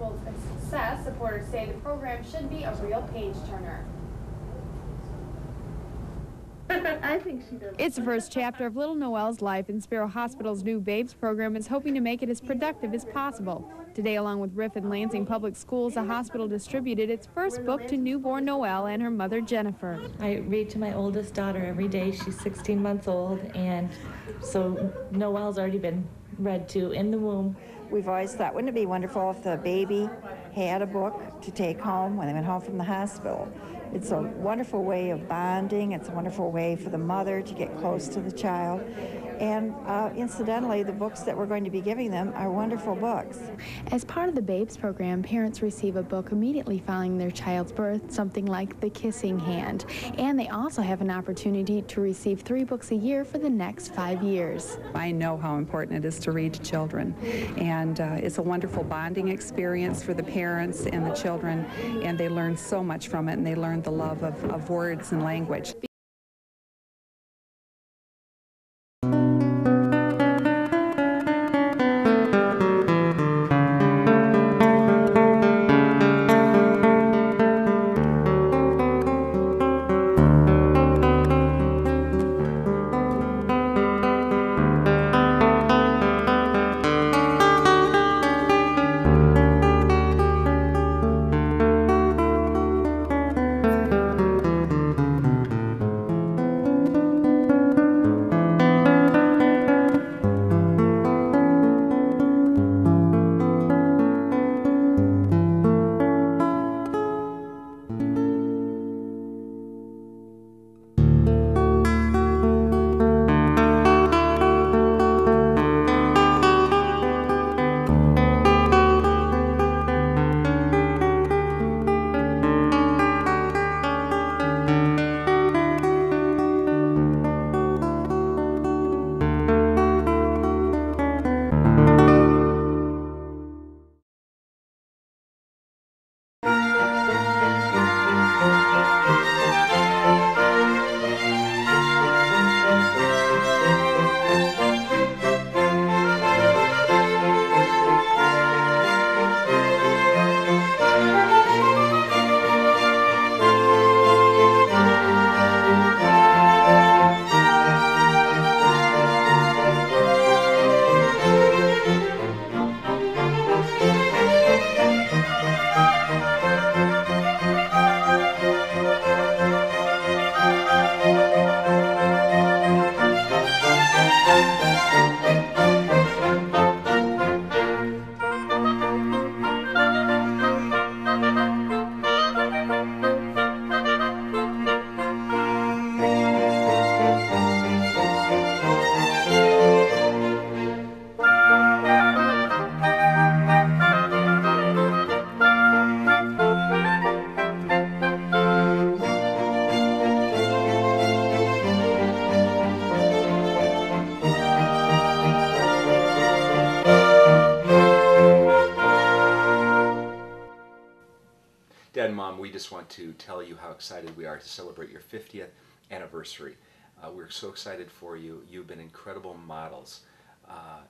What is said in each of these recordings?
Success, supporters say the program should be a real page-turner. I think she does. It's the first chapter of little Noelle's life, and Sparrow Hospital's new Babes program is hoping to make it as productive as possible. Today, along with Riff and Lansing Public Schools, the hospital distributed its first book to newborn Noelle and her mother, Jennifer. I read to my oldest daughter every day. She's 16 months old, and so Noelle's already been read to in the womb. We've always thought, wouldn't it be wonderful if the baby had a book to take home when they went home from the hospital? It's a wonderful way of bonding. It's a wonderful way for the mother to get close to the child. And incidentally, the books that we're going to be giving them are wonderful books. As part of the Babes program, parents receive a book immediately following their child's birth, something like The Kissing Hand. And they also have an opportunity to receive 3 books a year for the next 5 years. I know how important it is to read to children, and it's a wonderful bonding experience for the parents and the children, and they learn so much from it, and they learn the love of words and language. Dad and Mom, we just want to tell you how excited we are to celebrate your 50th anniversary. We're so excited for you. You've been incredible models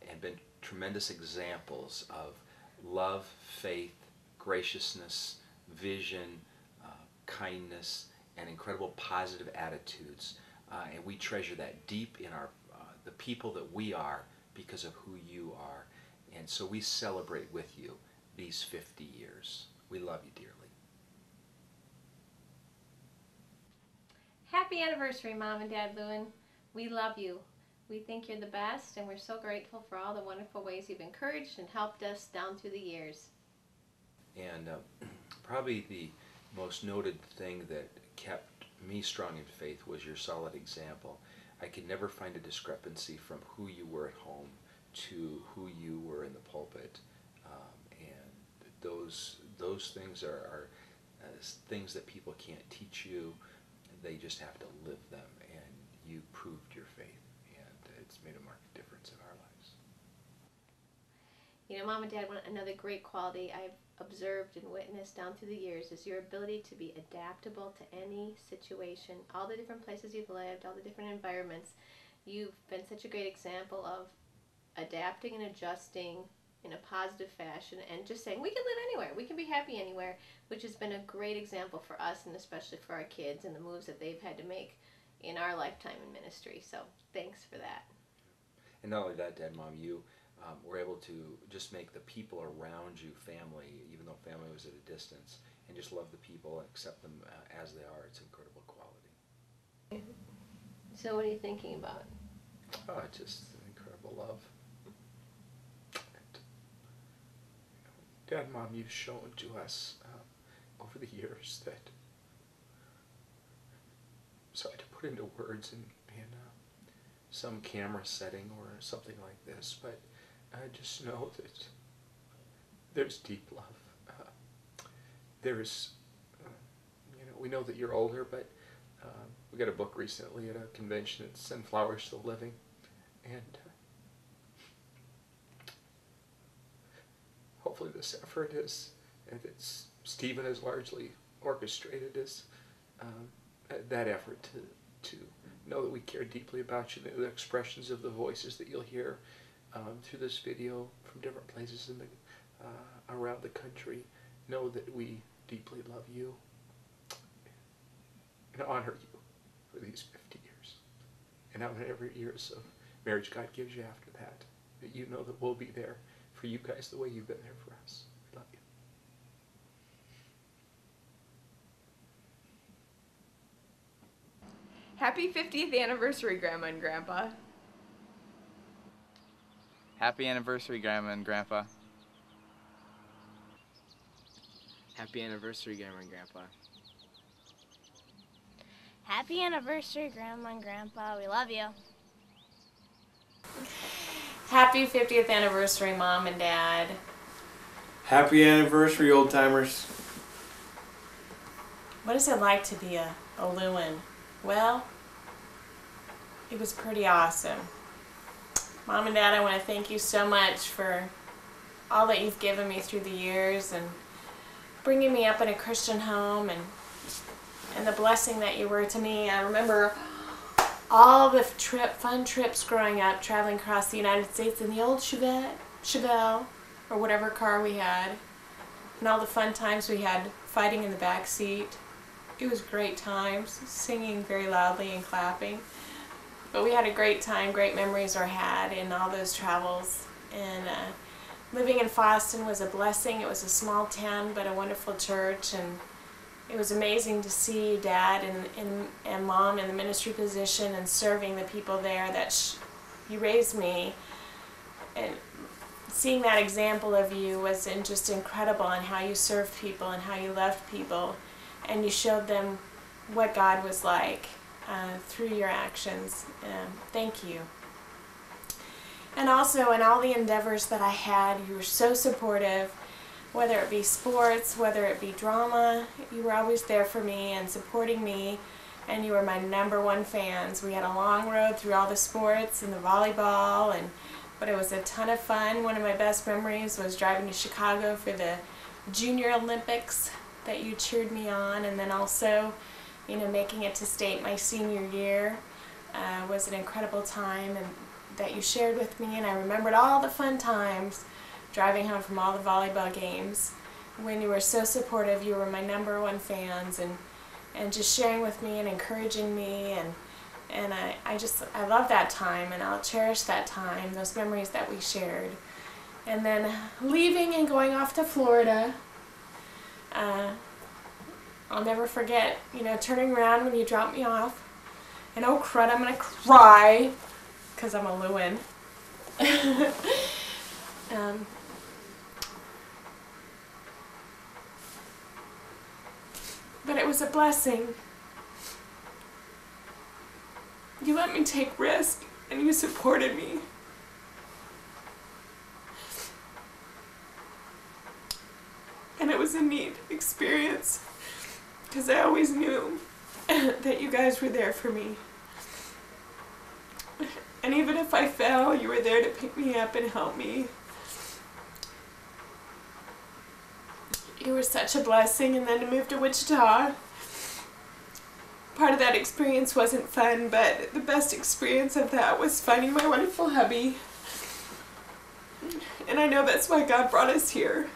and been tremendous examples of love, faith, graciousness, vision, kindness, and incredible positive attitudes. And we treasure that deep in the people that we are because of who you are. And so we celebrate with you these 50 years. We love you dearly. Happy anniversary, Mom and Dad Lewin. We love you. We think you're the best, and we're so grateful for all the wonderful ways you've encouraged and helped us down through the years. And probably the most noted thing that kept me strong in faith was your solid example. I could never find a discrepancy from who you were at home to who you were in the pulpit. And those things are things that people can't teach you. They just have to live them, and you proved your faith, and it's made a marked difference in our lives. You know, Mom and Dad, another great quality I've observed and witnessed down through the years is your ability to be adaptable to any situation, all the different places you've lived, all the different environments. You've been such a great example of adapting and adjusting in a positive fashion and just saying we can live anywhere, we can be happy anywhere, which has been a great example for us and especially for our kids and the moves that they've had to make in our lifetime in ministry. So thanks for that. And not only that, Dad, Mom, you were able to just make the people around you family, even though family was at a distance, and just love the people and accept them as they are. It's incredible quality. So what are you thinking about? Oh, just incredible love. And, Dad, Mom, you've shown to us over the years that, sorry to put into words in some camera setting or something like this, but just know that there's deep love. There's, we know that you're older, but we got a book recently at a convention. It's Send Flowers to the Living, and hopefully this effort is, and it's Stephen has largely orchestrated, is that effort to know that we care deeply about you, the expressions of the voices that you'll hear through this video from different places in the around the country. Know that we deeply love you and honor you for these 50 years. And on every years of marriage God gives you after that, that you know that we'll be there for you guys the way you've been there for us. We love you. Happy 50th anniversary, Grandma and Grandpa. Happy anniversary, Grandma and Grandpa. Happy anniversary, Grandma and Grandpa. Happy anniversary, Grandma and Grandpa. We love you. Happy 50th anniversary, Mom and Dad. Happy anniversary, old timers. What is it like to be a Lewin? Well, it was pretty awesome. Mom and Dad, I want to thank you so much for all that you've given me through the years and bringing me up in a Christian home and the blessing that you were to me. I remember all the fun trips growing up, traveling across the United States in the old Chevelle, or whatever car we had, and all the fun times we had fighting in the back seat. It was great times, singing very loudly and clapping. But we had a great time, great memories were had in all those travels. And living in Boston was a blessing. It was a small town, but a wonderful church. And it was amazing to see Dad and Mom in the ministry position and serving the people there that you raised me. And seeing that example of you was just incredible, on how you served people and how you loved people. And you showed them what God was like through your actions. Thank you. And also in all the endeavors that I had, you were so supportive, whether it be sports, whether it be drama. You were always there for me and supporting me, and you were my #1 fans. We had a long road through all the sports and the volleyball, but it was a ton of fun. One of my best memories was driving to Chicago for the Junior Olympics that you cheered me on, and then also, making it to state my senior year was an incredible time and that you shared with me, and I remembered all the fun times driving home from all the volleyball games when you were so supportive. You were my #1 fans, and just sharing with me and encouraging me, and I love that time, and I'll cherish that time, those memories that we shared. And then leaving and going off to Florida, I'll never forget, turning around when you dropped me off, and oh crud, I'm gonna cry, because I'm a Lewin. But it was a blessing. You let me take risks, and you supported me. And it was a neat experience, because I always knew that you guys were there for me. And even if I fell, you were there to pick me up and help me. You were such a blessing. And then to move to Wichita, part of that experience wasn't fun, but the best experience of that was finding my wonderful hubby And I know that's why God brought us here.